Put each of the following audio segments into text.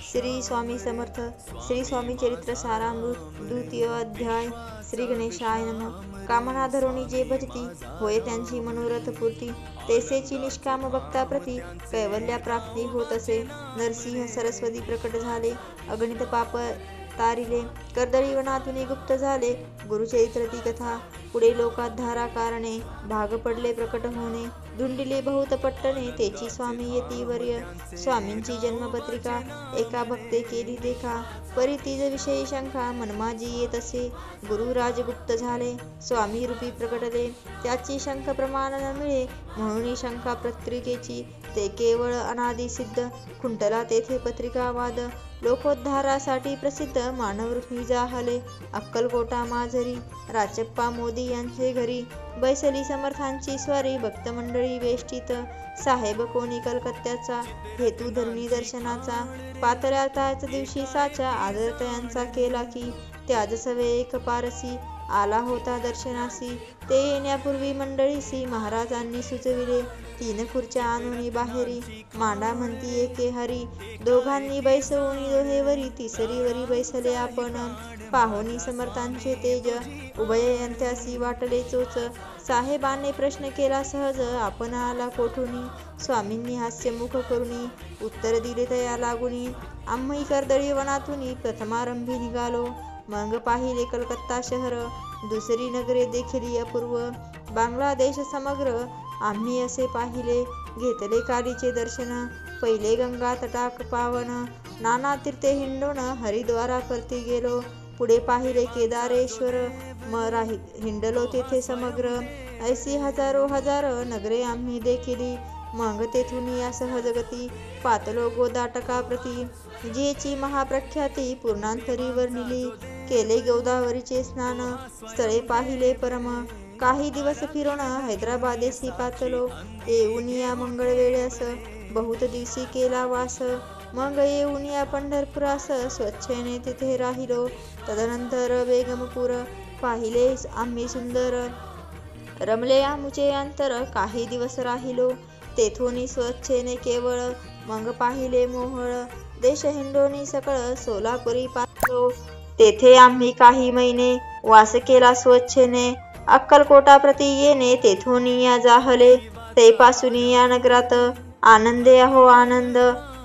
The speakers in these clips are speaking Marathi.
श्री स्वामी समर्थ. श्री स्वामी चरित्र सारामृत. द्वितीय अध्याय. श्री गणेशाय नमः. कामना धरोणी जे भजती होय त्यांची मनोरथ पूर्ती. तेसेची निष्काम भक्ताप्रती कैवल्या प्राप्ती होत असे. नरसिंह सरस्वती प्रकट झाले. अगणित पाप तारिले. कर्दळी वनातून गुप्त झाले. गुरुचरित्र ती कथा. पुढे लोकात धारा कारणे. भाग पडले प्रकट होणे. धुंडिले बहुत पट्टणे. तेची स्वामी येती वर्य. स्वामींची जन्मपत्रिका एका भक्ते केली देखा. परी तिज विषयी शंका मनमाजी येत असे. गुरु राजगुप्त झाले. स्वामी रूपी प्रकटले. त्याची शंख प्रमाण न मिळे म्हणून शंका पत्रिकेची. ते केवळ अनादि सिद्ध. खुंटला तेथे पत्रिका वाद. लोकोद्धारासाठी प्रसिद्ध मानवरूपी जाहले. अक्कलकोटा माझरी राचप्पा मोदी यांचे घरी. बैसली समर्थांची स्वारी भक्त मंडळी वेष्टीत. साहेब कोणी कलकत्त्याचा हेतू धरणी दर्शनाचा. पातळ्या त्याच दिवशी साचा आदरतयांचा केला की. त्याज सवे एक पारसी आला होता दर्शनासी. ते येण्यापूर्वी मंडळीसी महाराजांनी सुचविले. 3 खुर्च्या आणून बाहेरी मांडा म्हणती एके हरी. दोघांनी बैसवून दोहेवरी तिसरीवरी बैसले आपण. पाहोनी समर्थांचे तेज उभयंत्यासी वाटले चोच. साहेबाने प्रश्न केला सहज आपण आला कोठूनी. स्वामींनी हास्यमुख करुनी उत्तर दिले तया लागुनी. आम्ही कर्दळी वनातून प्रथमारंभी निघालो. मग पाहिले कलकत्ता शहर. दुसरी नगरे देखील अपूर्व. बांगलादेश समग्र आम्ही असे पाहिले. घेतले कालीचे दर्शन. पहिले गंगा तटाक पावन. नाना तीर्थे हिंडून हरिद्वारा परती गेलो. पुढे पाहिले केदारेश्वर. हिंडलो तेथे समग्र. ऐसी हजारो हजार नगरे आम्ही देखिली. मग तेथून या सहजगती पातलो गोदाटकाप्रती. जेची महाप्रख्याती पूर्णांतरी वर्णिली. केले गोदावरीचे स्नान. स्थळे पाहिले परम. काही दिवस फिरून हैदराबादेसी पातलो. येऊन या मंगळ वेळ्यास बहुत दिवशी केला वास. मग येऊन या पंढरपुरास स्वच्छेने तिथे राहिलो. तदनंतर बेगमपूर पाहिले आम्ही सुंदर. रमले आमुचे अंतर. काही दिवस राहिलो तेथून स्वच्छेने केवळ. मग पाहिले मोहळ. देश हिंडोनी सकळ सोलापुरी पातलो. तेथे आम्ही काही महिने वास केला स्वच्छेने. अक्कलकोटा प्रति येणे तेथून या जाहले. ते पासून या नगरात आनंदे अहो आनंद.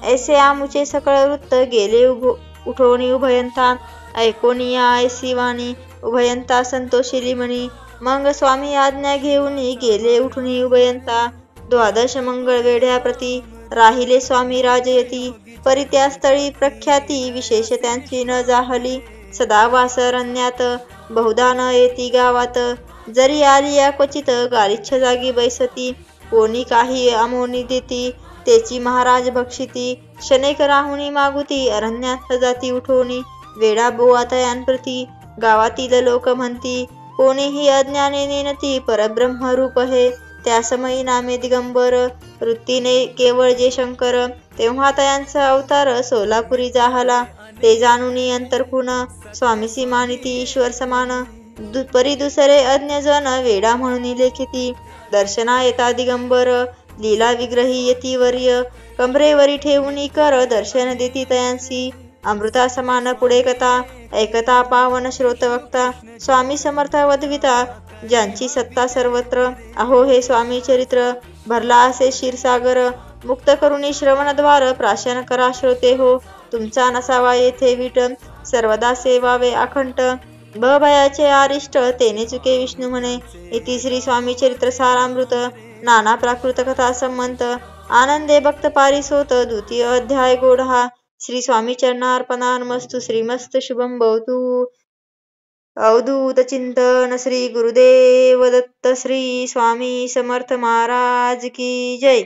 ऐसे आमुचे सकळ वृत्त गेले उठोनी उभयंता. ऐकोनिया ऐसी वाणी उभयंता संतोषिली म्हणी. मग स्वामी आज्ञा घेऊन गेले उठून उभयंता. द्वादश मंगळ वेढ्याप्रती राहिले स्वामी राजयती. परी त्या स्थळी प्रख्याती विशेष त्यांची न जाहली. सदा वासरण्यात बहुधा न येती गावात. जरी आली या क्वचित गालिच्छ जागी बैसती. कोणी काही आमोनी देती तेची महाराज भक्षिती. शनेक राहुनी मागुती अरण्यात जाती उठोनी. वेडा बोवा तयांप्रती गावातील लोक म्हणती. कोणीही अज्ञाने नेनती परब्रह्म रूप हे. त्या समयी नामे दिगंबर वृत्तीने केवळ जे शंकर. तेव्हा तयांचा अवतार सोलापुरी जाहला. ते जाणून अंतरखून स्वामीसी मानिती ईश्वर समान. परी दुसरे अज्ञजन वेडा म्हणून लेखिती. दर्शना येता दिगंबर लीला विग्रही येती वर्य. कमरेवरी ठेवून कर दर्शन देती तयांसी. अमृता समान पुढे कथा ऐकता पावन श्रोतवक्ता. स्वामी समर्थ वदविता ज्यांची सत्ता सर्वत्र. अहो हे स्वामी चरित्र भरला असे क्षीरसागर. मुक्त करुणी श्रवणद्वार प्राशन करा श्रोते हो. तुमचा नसावा येथे वीट. सर्वदा सेवावे अखंड. भयाचे आरिष्ट तेने चुके विष्णू म्हणे. इति श्री स्वामी चरित्र सारामृत. नाना प्राकृत कथा संमंत. आनंदे भक्त पारिसोत. द्वितीय अध्याय गोढा. श्री स्वामी चरणार्पणामस्तु. श्रीमस्त शुभम भवतु. अवधूत चिंतन. श्री गुरुदेव दत्त. श्री स्वामी समर्थ महाराज की जय.